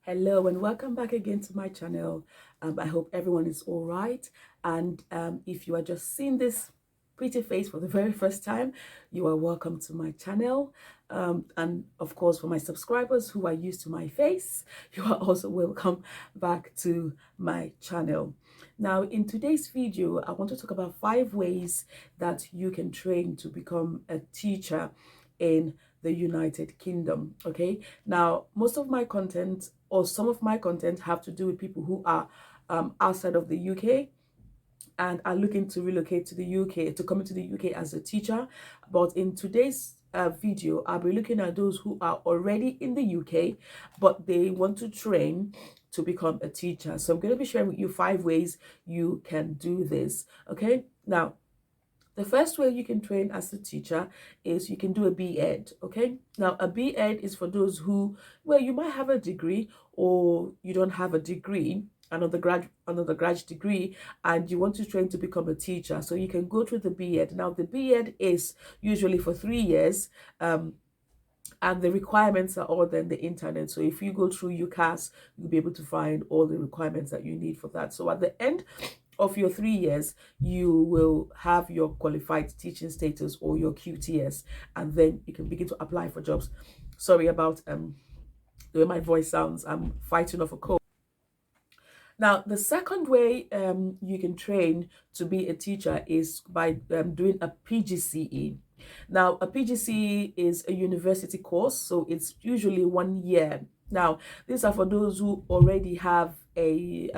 Hello and welcome back again to my channel. I hope everyone is all right. And if you are just seeing this pretty face for the very first time, you are welcome to my channel. And of course, for my subscribers who are used to my face, you are also welcome back to my channel. Now, in today's video, I want to talk about 5 ways that you can train to become a teacher in the United Kingdom. Okay, now most of my content or some of my content have to do with people who are outside of the UK and are looking to relocate to the UK, to come into the UK as a teacher. But in today's video, I'll be looking at those who are already in the UK, but they want to train to become a teacher. So I'm going to be sharing with you 5 ways you can do this. Okay, now the first way you can train as a teacher is you can do a B.Ed, okay? Now, a B.Ed is for those who, well, you might have a degree or you don't have a degree, another graduate degree, and you want to train to become a teacher. So you can go through the B.Ed. Now, the B.Ed is usually for 3 years, and the requirements are all on the internet. So if you go through UCAS, you'll be able to find all the requirements that you need for that. So at the end of your 3 years, you will have your qualified teaching status or your QTS, and then you can begin to apply for jobs. Sorry about the way my voice sounds. I'm fighting off a cold. Now, the second way you can train to be a teacher is by doing a PGCE. Now, a PGCE is a university course, so it's usually 1 year. Now, these are for those who already have an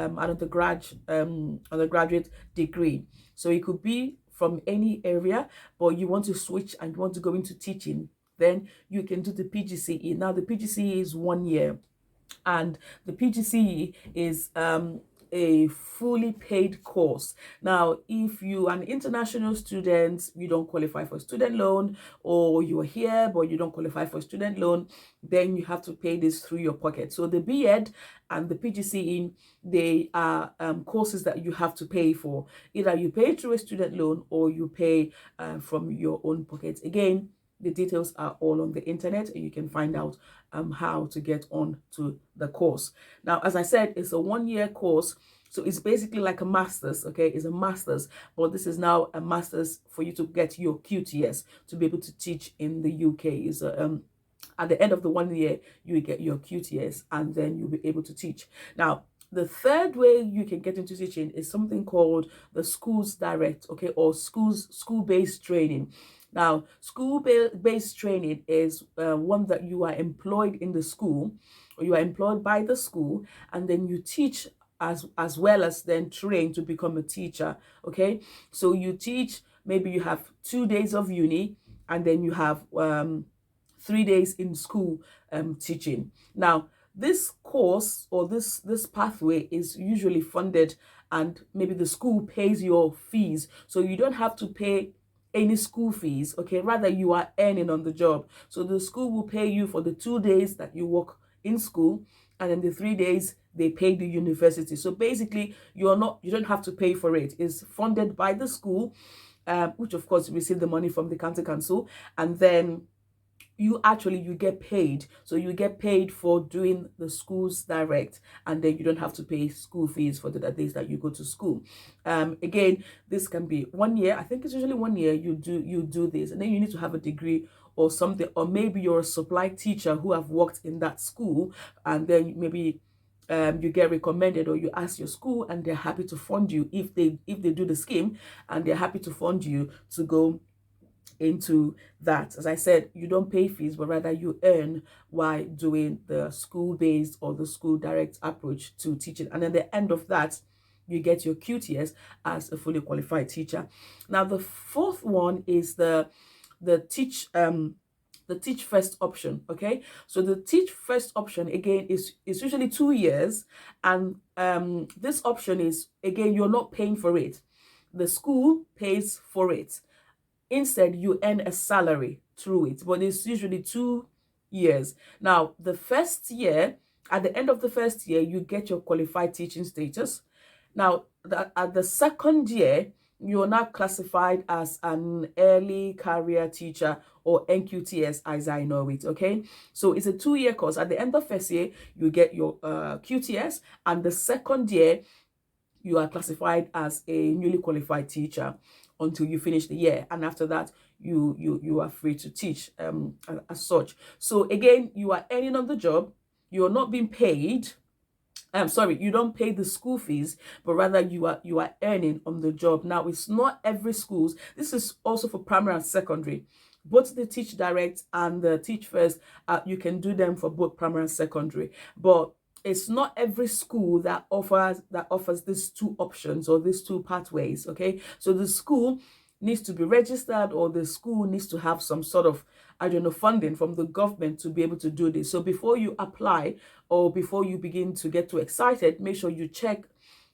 undergraduate degree. So it could be from any area, but you want to switch and you want to go into teaching, then you can do the PGCE. Now, the PGCE is 1 year, and the PGCE is a fully paid course. Now, if you are an international student, you don't qualify for student loan, or you are here but you don't qualify for student loan, then you have to pay this through your pocket. So the B.Ed and the PGCE, they are courses that you have to pay for. Either you pay through a student loan or you pay from your own pocket. Again, the details are all on the internet, and you can find out how to get on to the course. Now, as I said, it's a 1 year course. So it's basically like a master's, okay? It's a master's, but this is now a master's for you to get your QTS to be able to teach in the UK. Is at the end of the 1 year, you will get your QTS, and then you'll be able to teach. Now, the third way you can get into teaching is something called the Schools Direct, okay, or school-based training. Now, school-based training is one that you are employed in the school, or you are employed by the school, and then you teach as well as then train to become a teacher, okay? So you teach, maybe you have 2 days of uni, and then you have 3 days in school teaching. Now, this course or this pathway is usually funded, and maybe the school pays your fees, so you don't have to pay any school fees, okay? Rather, you are earning on the job. So the school will pay you for the 2 days that you work in school, and then the 3 days they pay the university. So basically, you don't have to pay for it. It's funded by the school, which of course you receive the money from the county council, and then you get paid. So you get paid for doing the Schools Direct, and then you don't have to pay school fees for the days that you go to school. Again, this can be 1 year. I think it's usually 1 year you do this, and then you need to have a degree or something, or maybe you're a supply teacher who have worked in that school, and then maybe you get recommended, or you ask your school and they're happy to fund you if they do the scheme, and they're happy to fund you to go into that. As I said, you don't pay fees, but rather you earn while doing the school-based or the school direct approach to teaching. And at the end of that, you get your QTS as a fully qualified teacher. Now, the fourth one is the teach first option. Okay, so the teach first option again is usually 2 years, and this option is, again, you're not paying for it. The school pays for it. Instead, you earn a salary through it, but it's usually 2 years. Now, the first year, at the end of the first year, you get your qualified teaching status. Now, at the second year, you're now classified as an early career teacher, or NQTS as I know it. Okay, so it's a 2-year course. At the end of first year, you get your QTS, and the second year you are classified as a newly qualified teacher until you finish the year, and after that you are free to teach as such. So again, you are earning on the job. You're not being paid. I'm sorry, you don't pay the school fees, but rather you are earning on the job. Now, it's not every schools. This is also for primary and secondary. Both the Teach Direct and the Teach First, you can do them for both primary and secondary. But it's not every school that offers these two options or these two pathways. Okay, so the school needs to be registered, or the school needs to have some sort of, I don't know, funding from the government to be able to do this. So before you apply, or before you begin to get too excited, make sure you check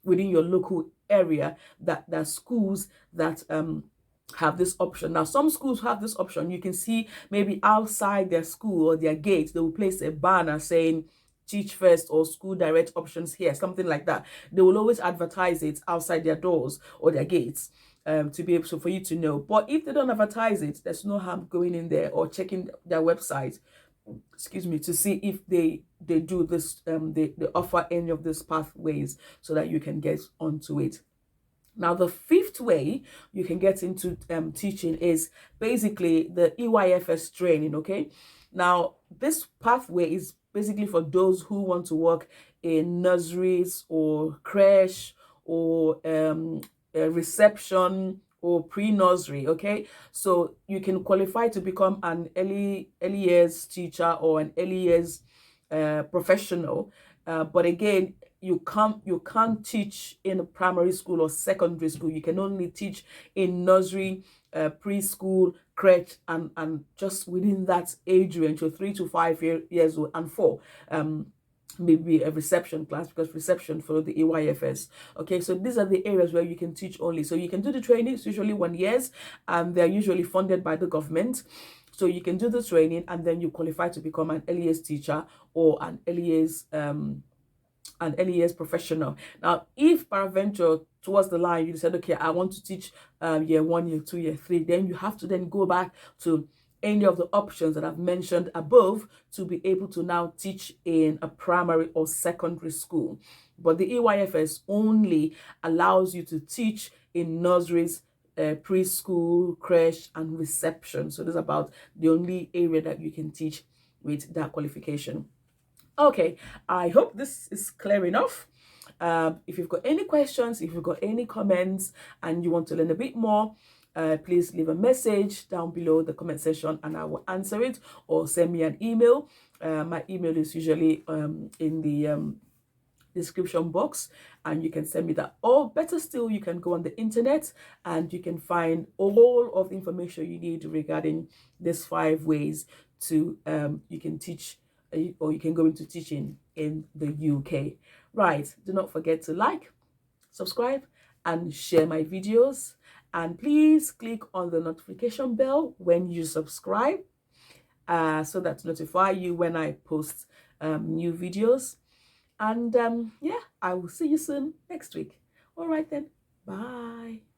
within your local area that there are schools that have this option. Now, some schools have this option. You can see maybe outside their school or their gate, they will place a banner saying Teach First or School Direct options here, something like that. They will always advertise it outside their doors or their gates, to be able to, for you to know. But if they don't advertise it, there's no harm going in there or checking their website, excuse me, to see if they do this, they offer any of these pathways, so that you can get onto it. Now, the fifth way you can get into teaching is basically the EYFS training. Okay, now this pathway is basically for those who want to work in nurseries or creche or reception or pre-nursery. Okay, so you can qualify to become an early years teacher or an early years professional, but again, you can't teach in a primary school or secondary school. You can only teach in nursery, preschool, crèche, and just within that age range, so 3 to 5 years old, and 4 maybe a reception class, because reception follow the EYFS. Okay, so these are the areas where you can teach only. So you can do the training. It's usually 1 year, and they're usually funded by the government. So you can do the training, and then you qualify to become an early years teacher or an early years professional. Now, if peradventure towards the line you said, okay, I want to teach year 1, year 2, year 3, then you have to then go back to any of the options that I've mentioned above to be able to now teach in a primary or secondary school. But the EYFS only allows you to teach in nurseries, preschool, crèche, and reception. So this is about the only area that you can teach with that qualification. Okay, I hope this is clear enough. If you've got any questions, if you've got any comments, and you want to learn a bit more, please leave a message down below the comment section and I will answer it, or send me an email. My email is usually in the description box, and you can send me that. Or better still, you can go on the internet and you can find all of the information you need regarding these 5 ways to you can teach, or you can go into teaching in the UK. Right, do not forget to like, subscribe, and share my videos. And please click on the notification bell when you subscribe, so that to notify you when I post new videos. And yeah, I will see you soon next week. All right then, bye.